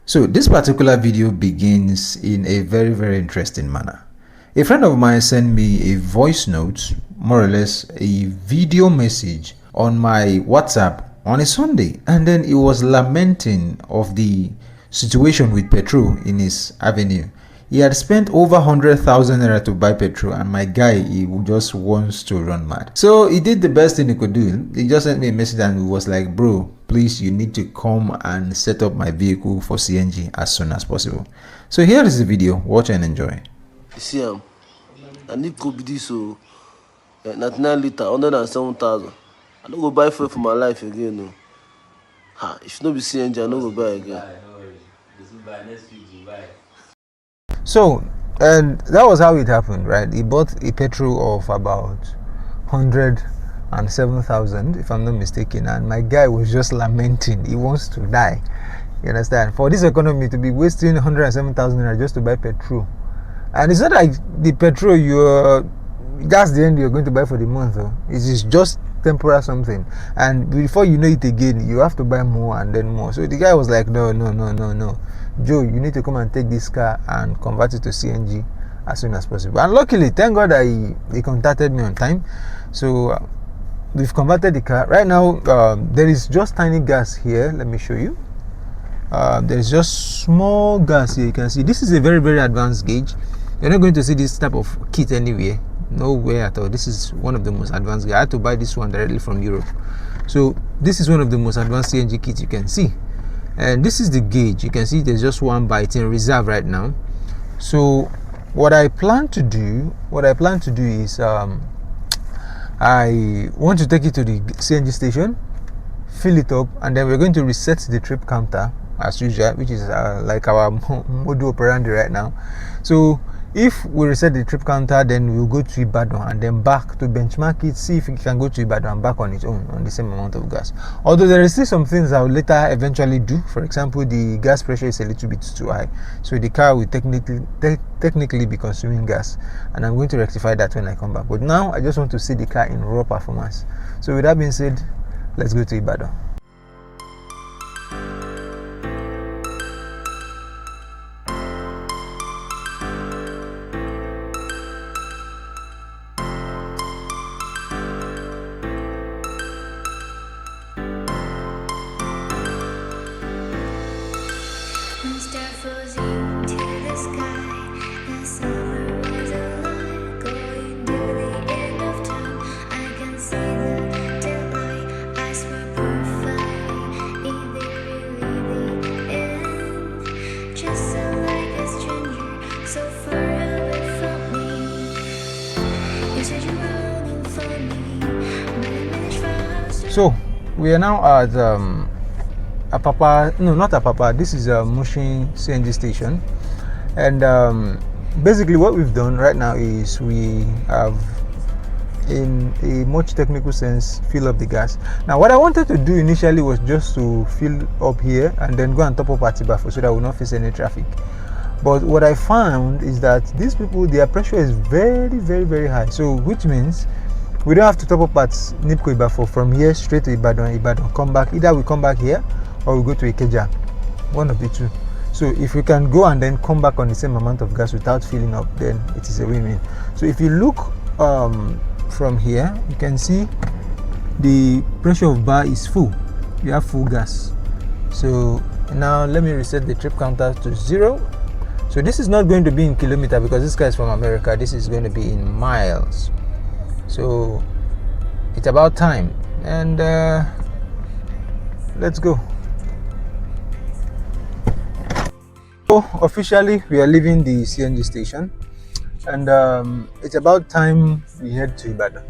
So this particular video begins in a very interesting manner. A friend of mine sent me a voice note, more or less a video message on my WhatsApp on a Sunday, and then he was lamenting of the situation with petrol in his avenue. He had spent over 100,000 naira to buy petrol, and my guy, he just wants to run mad. So he did the best thing he could do. He just sent me a message and he was like, bro, please, you need to come and set up my vehicle for CNG as soon as possible. So here is the video. Watch and enjoy. You see, I need to be this so 99 liter, 107,000. I don't go buy fuel for my life again. No. Ha, if you no be CNG, I don't go buy again. So, and that was how it happened, right? He bought a petrol of about 107,000, if I'm not mistaken, and my guy was just lamenting. He wants to die. You understand? For this economy to be wasting 107,000 naira just to buy petrol, and it's not like the petrol that's the end you're going to buy for the month. Though. It is just temporary something, and before you know it again, you have to buy more and then more. So the guy was like, no, Joe, you need to come and take this car and convert it to CNG as soon as possible. And luckily, thank God that he contacted me on time. So we've converted the car. Right now, there is just tiny gas here. Let me show you. There is just small gas here. You can see this is a very advanced gauge. You're not going to see this type of kit anywhere. Nowhere at all. This is one of the most advanced. I had to buy this one directly from Europe. So this is one of the most advanced CNG kits you can see. And this is the gauge. You can see there's just one byte in reserve right now. So what I plan to do is I want to take it to the CNG station, fill it up, and then we're going to reset the trip counter as usual, which is like our modus operandi right now. So if we reset the trip counter, then we'll go to Ibadan and then back to benchmark it, see if it can go to Ibadan and back on its own on the same amount of gas. Although there is still some things I will later eventually do. For example, the gas pressure is a little bit too high, so the car will technically be consuming gas, and I'm going to rectify that when I come back. But now I just want to see the car in raw performance. So with that being said, let's go to Ibadan. So we are now at this is a Mushin CNG station, and basically what we've done right now is we have, in a much technical sense, fill up the gas. Now what I wanted to do initially was just to fill up here and then go and top up at Tibafo so that we will not face any traffic. But what I found is that these people, their pressure is very high, so which means we don't have to top up at Nipco Ibafo from here straight to Ibadan, come back. Either we come back here or we go to Ikeja, one of the two. So if we can go and then come back on the same amount of gas without filling up, then it is a win-win. So if you look from here, you can see the pressure of bar is full. You have full gas. So now let me reset the trip counter to 0. So this is not going to be in kilometer because this guy is from America. This is going to be in miles. So it's about time, and let's go. So officially we are leaving the CNG station, and it's about time we head to Ibadan.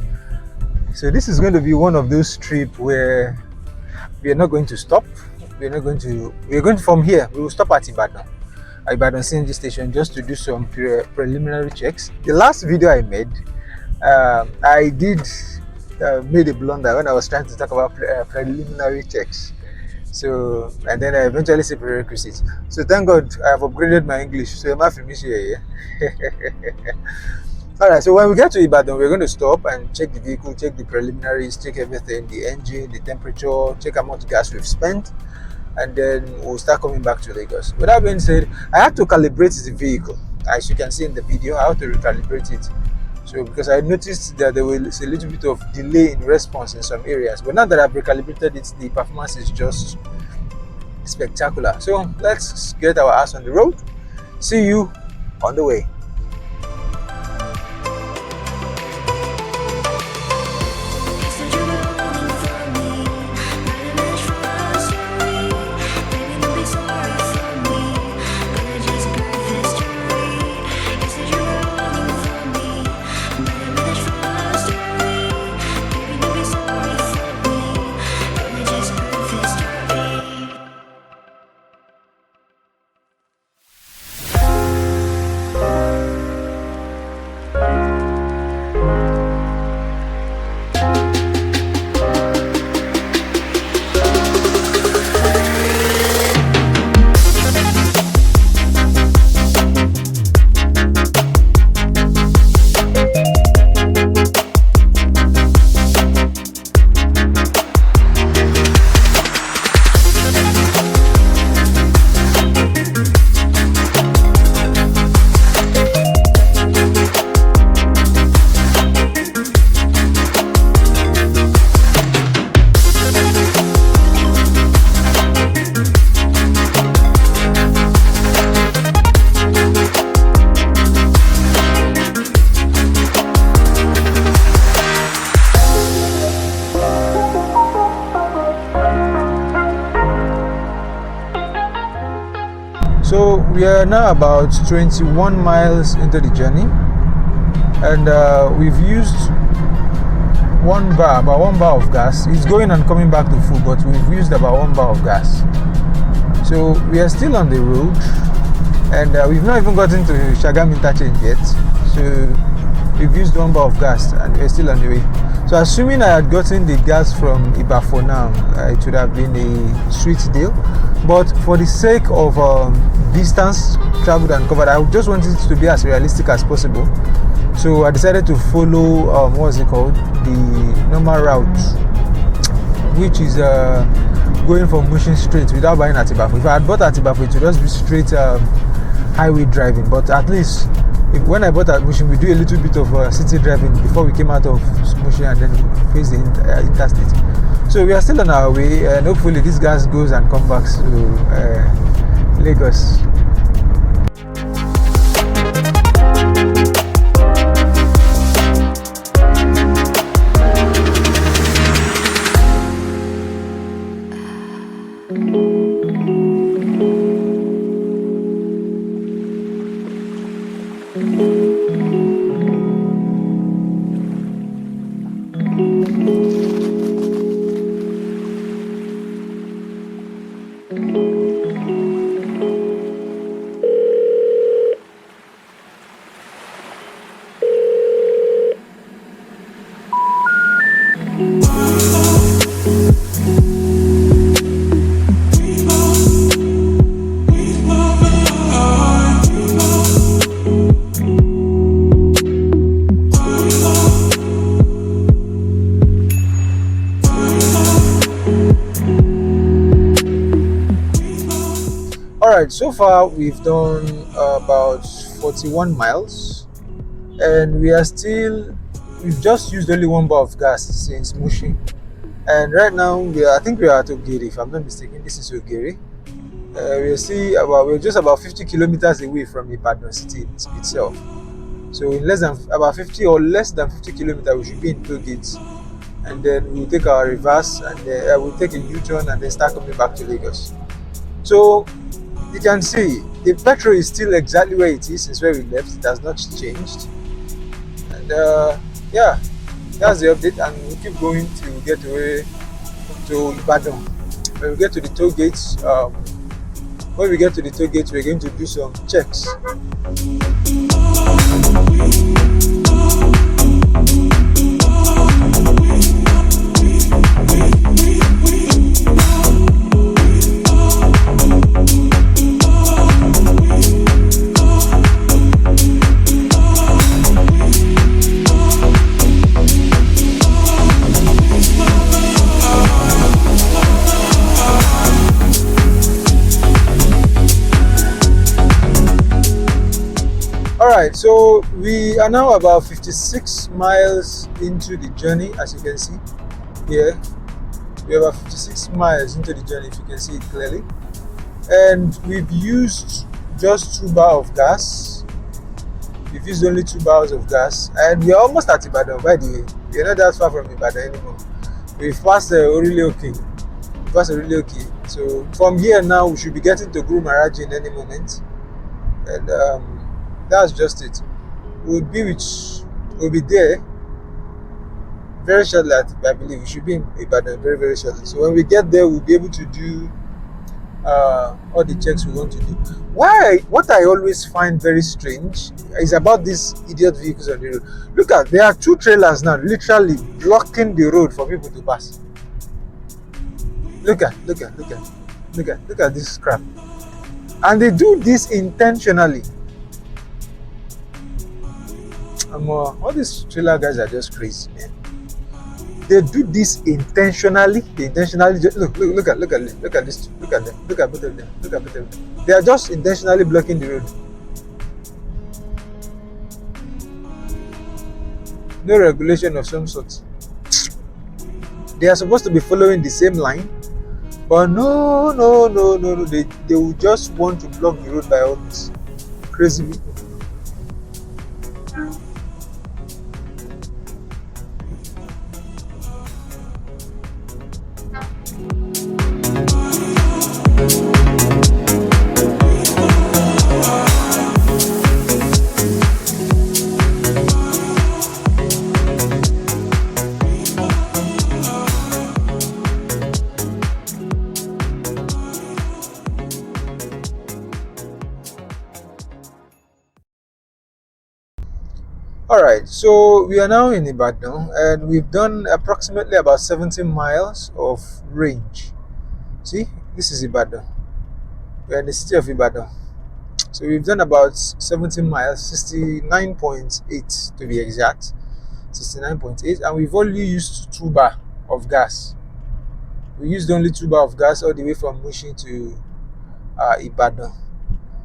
So this is going to be one of those trips where we are not going to stop. We are going from here. We will stop at Ibadan CNG station just to do some preliminary checks. The last video I made, I made a blunder when I was trying to talk about preliminary checks. So, and then I eventually said prerequisites. So thank God I have upgraded my English. So I'm not finished here. Alright, so when we get to Ibadan, we're going to stop and check the vehicle, check the preliminaries, check everything, the engine, the temperature, check how much gas we've spent. and then we'll start coming back to Lagos. With that being said, I had to calibrate the vehicle. As you can see in the video, I had to recalibrate it. So because I noticed that there was a little bit of delay in response in some areas, but now that I've recalibrated it, the performance is just spectacular. So let's get our ass on the road. See you on the way. So we are now about 21 miles into the journey, and we've used about 1 bar of gas. It's going and coming back to full, but we've used about 1 bar of gas. So we are still on the road, and we've not even gotten to Shagam interchange yet. So we've used 1 bar of gas, and we're still on the way. So assuming I had gotten the gas from Iba for now, it would have been a sweet deal. But for the sake of distance traveled and covered, I just wanted it to be as realistic as possible. So I decided to follow what's it called, the normal route, which is going from Mushin straight without buying at Ibafo. If I had bought at Ibafo, it would just be straight highway driving. But at least when I bought at Mushin, we do a little bit of city driving before we came out of Mushin and then face the interstate. So we are still on our way, and hopefully this gas goes and comes back to Lagos. Alright, so far we've done about 41 miles, and we've just used only 1 bar of gas since Mushin, and right now I think we are at Ogiri, if I'm not mistaken. This is Ogiri. We're just about 50 kilometers away from Benin City itself. So in about 50 or less than 50 kilometers, we should be in Tollgate, and then we'll take our reverse, and we'll take a U-turn and then start coming back to Lagos. So you can see the petrol is still exactly where it is since where we left. It has not changed, and yeah, that's the update. And we'll keep going till we get to Ibadan. When we get to the toll gates, we're going to do some checks. right, so we are now about 56 miles into the journey, as you can see here. We are about 56 miles into the journey, if you can see it clearly. And we've used just 2 bar of gas. We've used only 2 bars of gas, and we are almost at Ibadan, by the way. We're not that far from Ibadan anymore. We've passed Orilioke. Passed Orilioke. So from here now, we should be getting to Guru Maharaj in any moment. And that's just it. We'll be there very shortly. I believe we should be in Ibadan very, very shortly. So when we get there, we'll be able to do all the checks we want to do. What I always find very strange is about these idiot vehicles on the road. Look at, there are 2 trailers now literally blocking the road for people to pass. Look at this crap. And they do this intentionally. All these trailer guys are just crazy, man. They do this intentionally. They intentionally just, look at this. Look at them. Look at both of them. Look at both of them. They are just intentionally blocking the road. No regulation of some sort. They are supposed to be following the same line, but no. They will just want to block the road by all this. Crazy people. Alright, so we are now in Ibadan and we've done approximately about 70 miles of range. See, this is Ibadan. We are in the city of Ibadan. So we've done about 70 miles, 69.8 to be exact. 69.8, and we've only used 2 bar of gas. We used only 2 bar of gas all the way from Mushin to Ibadan.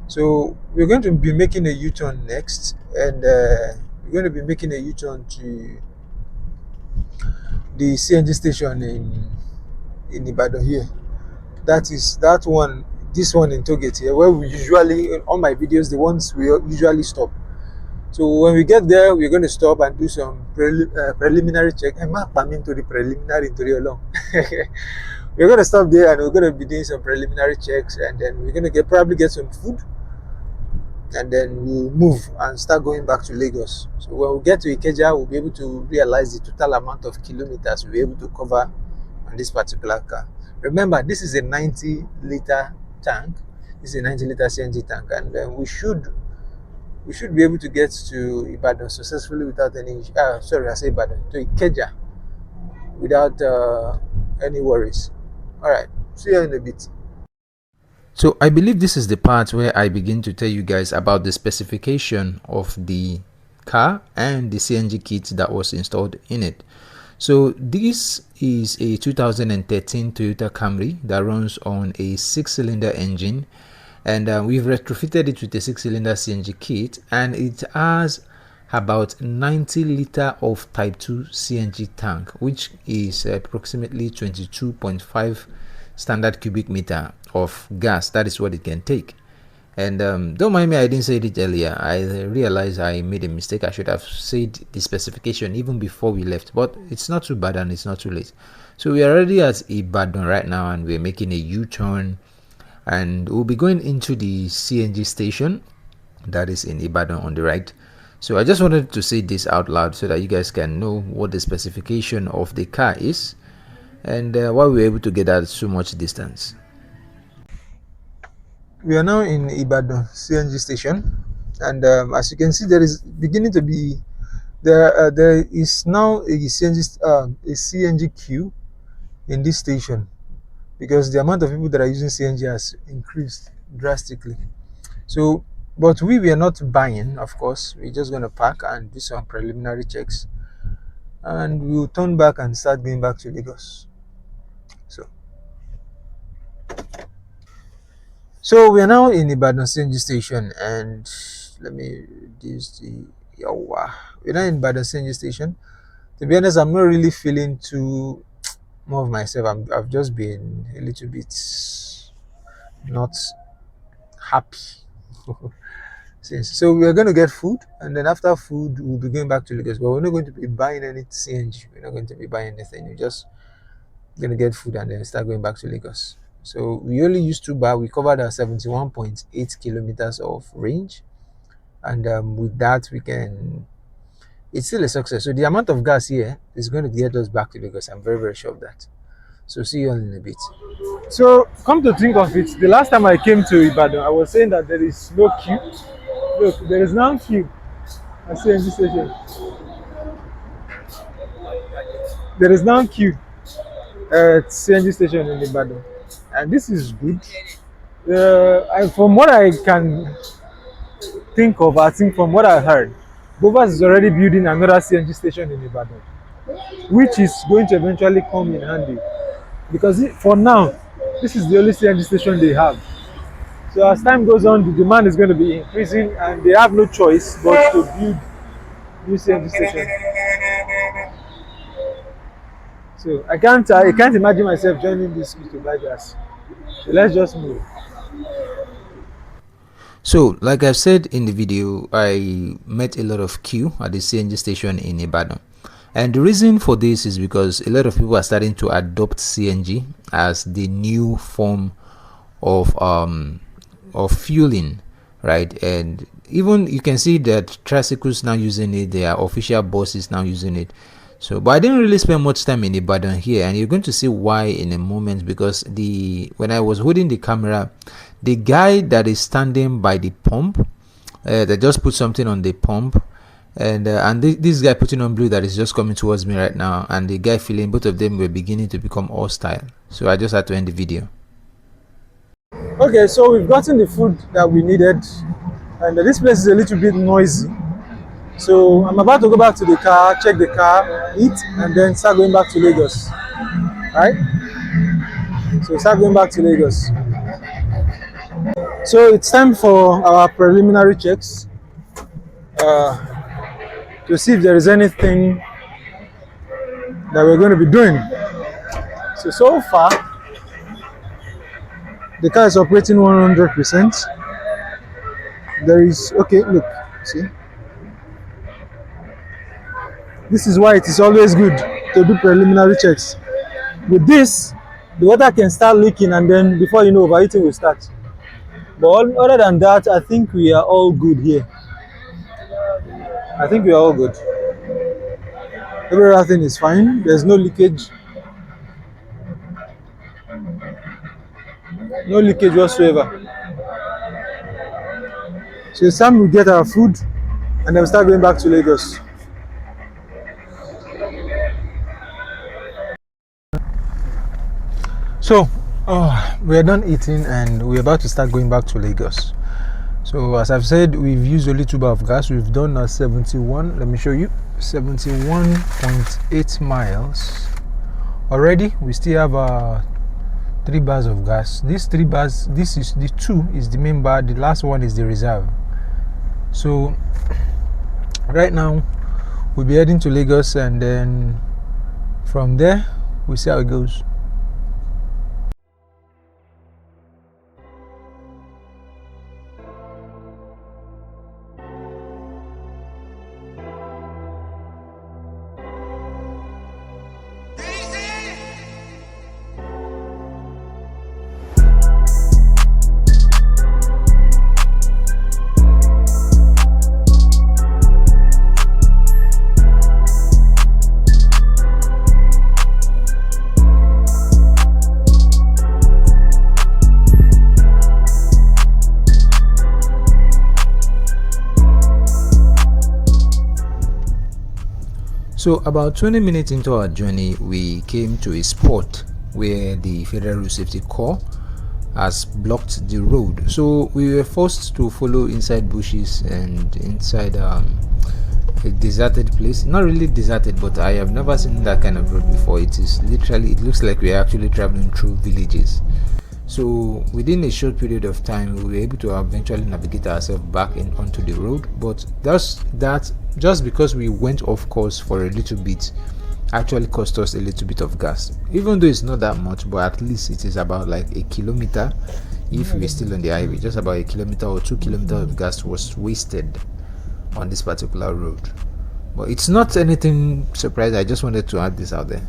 So we're going to be making a U-turn next, and we're going to be making a U-turn to the CNG station in Ibadan here. That is that one, this one in Togate here, where we usually, on my videos, the ones we usually stop. So when we get there, we're going to stop and do some preliminary check. I'm not coming to the preliminary into the along. We're going to stop there and we're going to be doing some preliminary checks, and then we're going to probably get some food, and then we'll move and start going back to Lagos. So when we get to Ikeja, we'll be able to realize the total amount of kilometers we'll be able to cover on this particular car. Remember, this is a 90-liter tank. This is a 90-liter CNG tank, and we should be able to get to Ibadan successfully without any to Ikeja without any worries. Alright, see you in a bit. So I believe this is the part where I begin to tell you guys about the specification of the car and the CNG kit that was installed in it. So this is a 2013 Toyota Camry that runs on a 6-cylinder engine, and we've retrofitted it with a 6-cylinder CNG kit, and it has about 90 liter of type 2 CNG tank, which is approximately 22.5 standard cubic meter of gas. That is what it can take. And don't mind me, I didn't say it earlier. I realized I made a mistake. I should have said the specification even before we left, but it's not too bad and it's not too late. So we are already at Ibadan right now, and we're making a U-turn, and we'll be going into the CNG station that is in Ibadan on the right. So I just wanted to say this out loud so that you guys can know what the specification of the car is, and why we were able to get at so much distance. We are now in Ibadan CNG station, and as you can see, there is beginning to be there is now a CNG queue in this station, because the amount of people that are using CNG has increased drastically. So, but we are not buying, of course. We're just going to park and do some preliminary checks, and we'll turn back and start going back to Lagos. So we are now in Ibadan CNG station, and Let me reduce the yawa. We're not in Benin CNG station. To be honest, I'm not really feeling too more of myself. I've just been a little bit not happy. Since so we're going to get food, and then after food we'll be going back to Lagos. But we're not going to be buying any CNG. We're not going to be buying anything. We're just going to get food and then start going back to Lagos. So we only used to buy. We covered our 71.8 kilometers of range, and with that we can. It's still a success. So the amount of gas here is going to get us back to Lagos. I'm very very sure of that. So see you all in a bit. So come to think of it, the last time I came to Ibadan, I was saying that there is no queue. Look, there is now queue at CNG station. There is now queue at CNG station in Ibadan, and this is good. From what I can think of, I think from what I heard, Bovas is already building another CNG station in Ibadan, which is going to eventually come in handy because for now, this is the only CNG station they have. So as time goes on, the demand is going to be increasing, and they have no choice but to build new CNG station. So I can't imagine myself joining this queue to buy gas. So let's just move. So, like I've said in the video, I met a lot of queue at the CNG station in Ibadan. And the reason for this is because a lot of people are starting to adopt CNG as the new form of fueling, right? And even you can see that tricycles now using it, their official buses now using it. So, but I didn't really spend much time in Ibadan here, and you're going to see why in a moment, because when I was holding the camera, the guy that is standing by the pump, they just put something on the pump, and this guy putting on blue that is just coming towards me right now, and the guy feeling, both of them were beginning to become hostile. So I just had to end the video. Okay, so we've gotten the food that we needed, and this place is a little bit noisy. So I'm about to go back to the car, check the car, eat, and then start going back to Lagos. Right? So start going back to Lagos. So it's time for our preliminary checks to see if there is anything that we're going to be doing. So far, the car is operating 100%. There is, okay, look, see. This is why it is always good to do preliminary checks. With this, the water can start leaking, and then before you know, overheating will start. But other than that, I think we are all good here. I think we are all good. Everything is fine. There's no leakage. No leakage whatsoever. So it's time we get our food and then we start going back to Lagos. So we're done eating and we're about to start going back to Lagos. So as I've said, we've used only 2 bars of gas. We've done 71, let me show you, 71.8 miles. Already, we still have 3 bars of gas. These 3 bars, this is the 2 is the main bar, the last one is the reserve. So right now, we'll be heading to Lagos, and then from there, we'll see how it goes. So about 20 minutes into our journey, we came to a spot where the Federal Road Safety Corps has blocked the road. So we were forced to follow inside bushes and inside a deserted place. Not really deserted, but I have never seen that kind of road before. It is literally, it looks like we are actually traveling through villages. So within a short period of time, we were able to eventually navigate ourselves back onto the road. But that just because we went off course for a little bit actually cost us a little bit of gas, even though it's not that much, but at least it is about like a kilometer. If we're still on the highway, just about a kilometer or 2 kilometers of gas was wasted on this particular road. But it's not anything surprising. I just wanted to add this out there.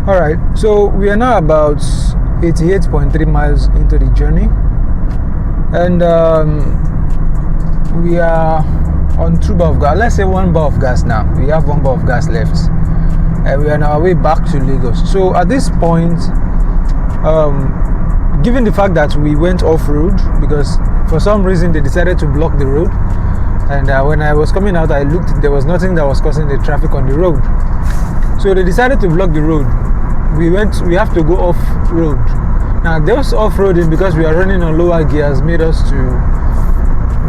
All right, so we are now about 88.3 miles into the journey, and we are on 2 bar of gas. Let's say 1 bar of gas now. We have 1 bar of gas left, and we are on our way back to Lagos. So at this point, given the fact that we went off-road because for some reason they decided to block the road, and when I was coming out, I looked, there was nothing that was causing the traffic on the road. So they decided to block the road. We have to go off-road. Now those off-roading, because we are running on lower gears, made us to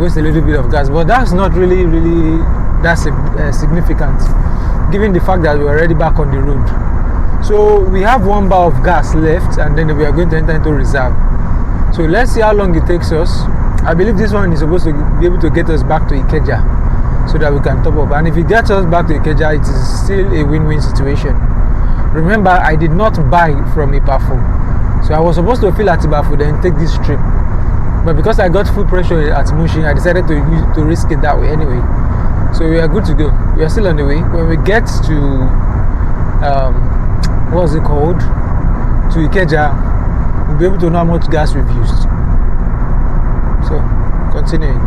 waste a little bit of gas, but that's not really that's significant given the fact that we're already back on the road. So we have 1 bar of gas left, and then we are going to enter into reserve. So let's see how long it takes us. I believe this one is supposed to be able to get us back to Ikeja so that we can top up, and if it gets us back to Ikeja, it is still a win-win situation. Remember, I did not buy from Ipafu, so I was supposed to fill at Ipafu then take this trip, but because I got full pressure at Mushin, I decided to risk it that way anyway. So we are good to go. We are still on the way. When we get to what's it called, to Ikeja, we'll be able to know how much gas we've used. So continuing.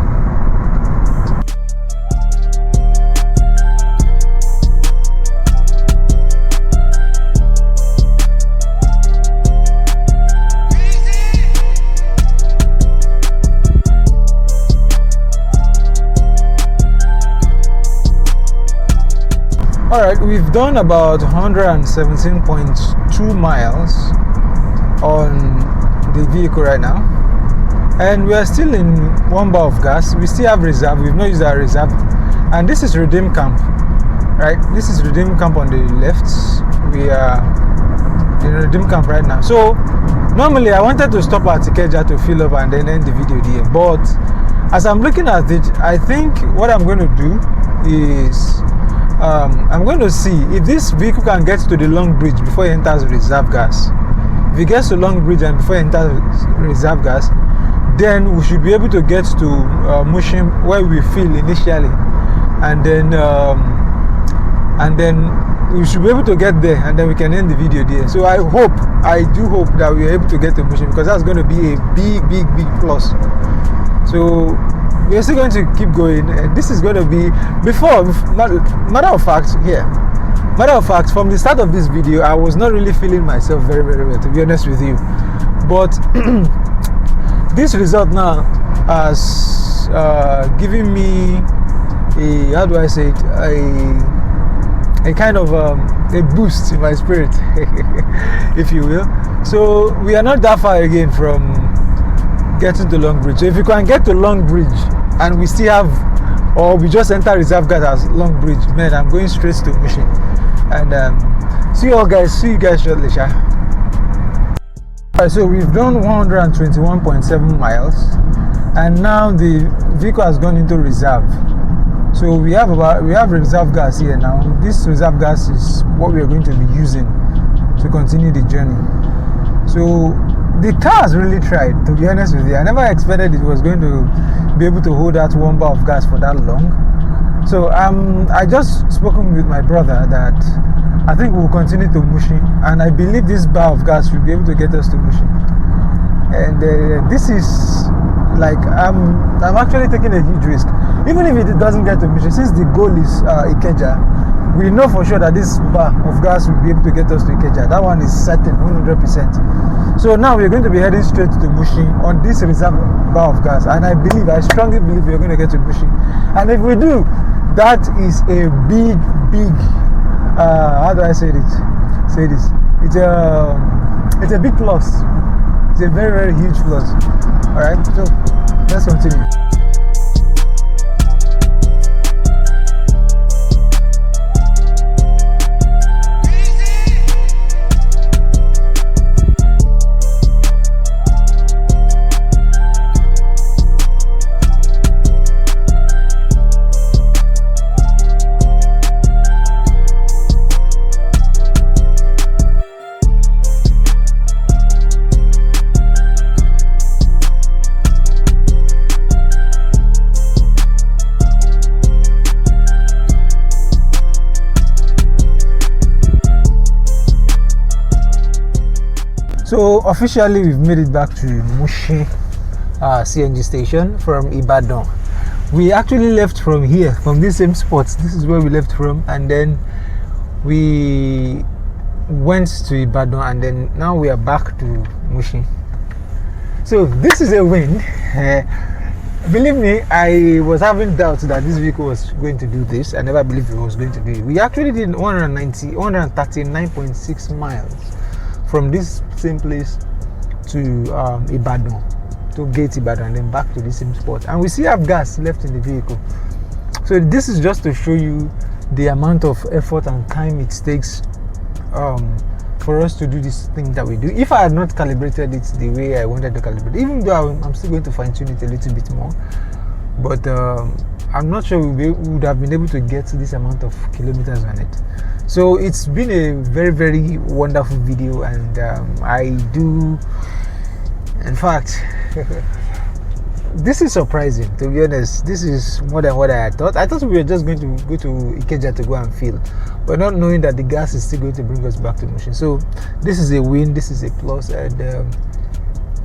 Alright, we've done about 117.2 miles on the vehicle right now, and we are still in 1 bar of gas. We still have reserve. We've not used our reserve, and this is Redeem Camp, right? This is Redeem Camp on the left. We are in Redeem Camp right now. So normally I wanted to stop at Ikeja to fill up and then end the video there, but as I'm looking at it, I think what I'm going to do is I'm going to see if this vehicle can get to the long bridge before it enters reserve gas. If it gets to long bridge and before it enters reserve gas, then we should be able to get to Mushin where we fill initially, and then we should be able to get there, and then we can end the video there. So I do hope that we are able to get to Mushin, because that's going to be a big plus. So we're still going to keep going, and this is going to be matter of fact, from the start of this video, I was not really feeling myself very well, to be honest with you, but this result now has given me a, how do I say it, a kind of a boost in my spirit, if you will. So we are not that far again from getting to Long Bridge. So if you can get to Long Bridge and we still have, or we just enter reserve gas as Long Bridge, man, I'm going straight to Mushin. And see you guys shortly, sha. Alright, so we've done 121.7 miles, and now the vehicle has gone into reserve. So we have reserve gas here now. This reserve gas is what we are going to be using to continue the journey. So the car has really tried, to be honest with you. I never expected it was going to be able to hold that 1 bar of gas for that long. So I just spoken with my brother that I think we'll continue to Mushin, and I believe this bar of gas will be able to get us to Mushin. And this is like, I'm actually taking a huge risk. Even if it doesn't get to Mushin, since the goal is Ikeja, we know for sure that this bar of gas will be able to get us to Ikeja. That one is certain, 100%. So now we're going to be heading straight to Mushin on this reserve bar of gas, and I strongly believe we're going to get to Mushin. And if we do, that is a big how do I say this? It's a big plus. It's a very huge plus. All right, so let's continue. So officially we've made it back to Mushin CNG station from Ibadan. We actually left from here, from this same spot. This is where we left from, and then we went to Ibadan, and then now we are back to Mushin. So this is a win. Believe me, I was having doubts that this vehicle was going to do this. I never believed it was going to do it. We actually did 139.6 miles from this same place to Ibadan, to Gate Ibadan, and then back to the same spot. And we still have gas left in the vehicle. So this is just to show you the amount of effort and time it takes for us to do this thing that we do. If I had not calibrated it the way I wanted to calibrate, even though I'm still going to fine tune it a little bit more, but I'm not sure we would have been able to get this amount of kilometers on it. So it's been a very, very wonderful video, and I do, in fact, this is surprising, to be honest. This is more than what I had thought. I thought we were just going to go to Ikeja to go and fill, but not knowing that the gas is still going to bring us back to Mushin. So this is a win, this is a plus. And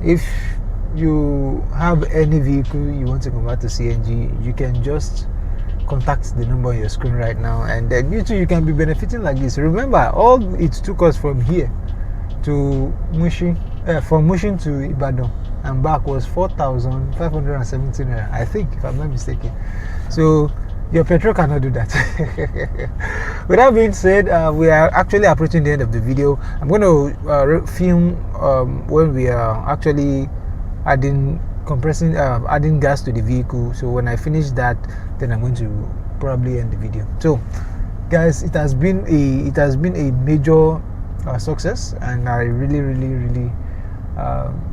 if you have any vehicle you want to convert to CNG, you can just contact the number on your screen right now, and then you too, you can be benefiting like this. Remember, all it took us from here to Mushin, from Mushin to Ibadan and back was 4,517 naira, I think, if I'm not mistaken. So your petrol cannot do that. With that being said, we are actually approaching the end of the video. I'm going to film when we are actually adding gas to the vehicle. So when I finish that, then I'm going to probably end the video. So guys, it has been a major success, and I really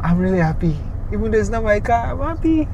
I'm really happy. Even though it's not my car, I'm happy.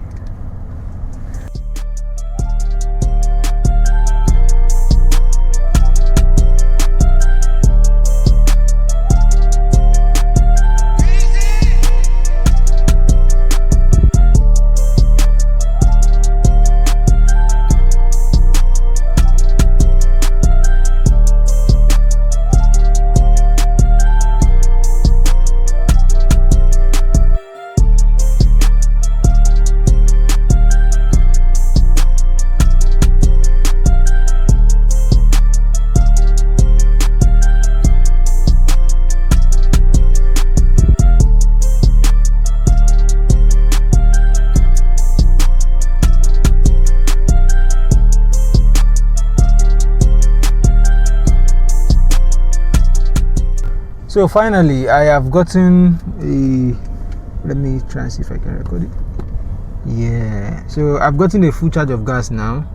So finally, I have gotten a, let me try and see if I can record it. Yeah, so I've gotten a full charge of gas now,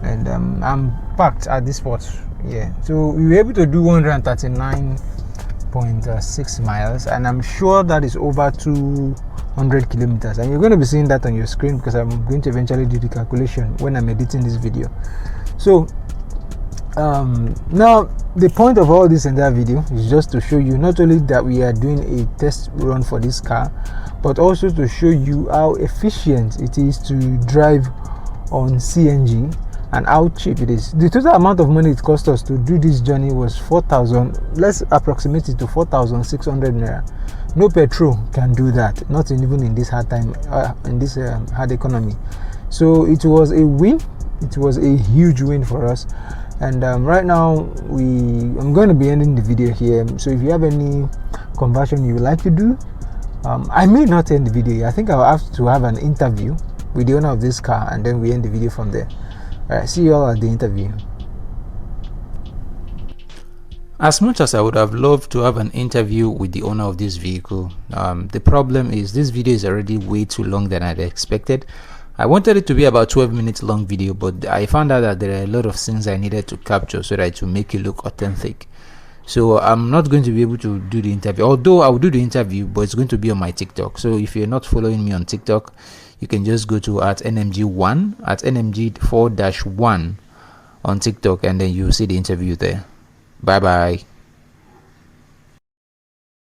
and I'm parked at this spot. Yeah, so we were able to do 139.6 miles, and I'm sure that is over 200 kilometers, and you're going to be seeing that on your screen because I'm going to eventually do the calculation when I'm editing this video. So now the point of all this entire video is just to show you not only that we are doing a test run for this car, but also to show you how efficient it is to drive on CNG and how cheap it is. The total amount of money it cost us to do this journey was 4,000, let's approximate it to 4,600 naira. No petrol can do that, not even in this hard time, in this hard economy. So it was a win. It was a huge win for us. And right now I'm going to be ending the video here. So if you have any conversion you would like to do, I may not end the video. I think I'll have to have an interview with the owner of this car, and then we end the video from there. Alright, see you all at the interview. As much as I would have loved to have an interview with the owner of this vehicle, the problem is this video is already way too long than I'd expected. I wanted it to be about 12 minutes long video, but I found out that there are a lot of things I needed to capture so that to make it look authentic. So I'm not going to be able to do the interview, although I will do the interview, but it's going to be on my TikTok. So if you're not following me on TikTok, you can just go to @NMG1, @NMG4-1 on TikTok, and then you'll see the interview there. Bye bye.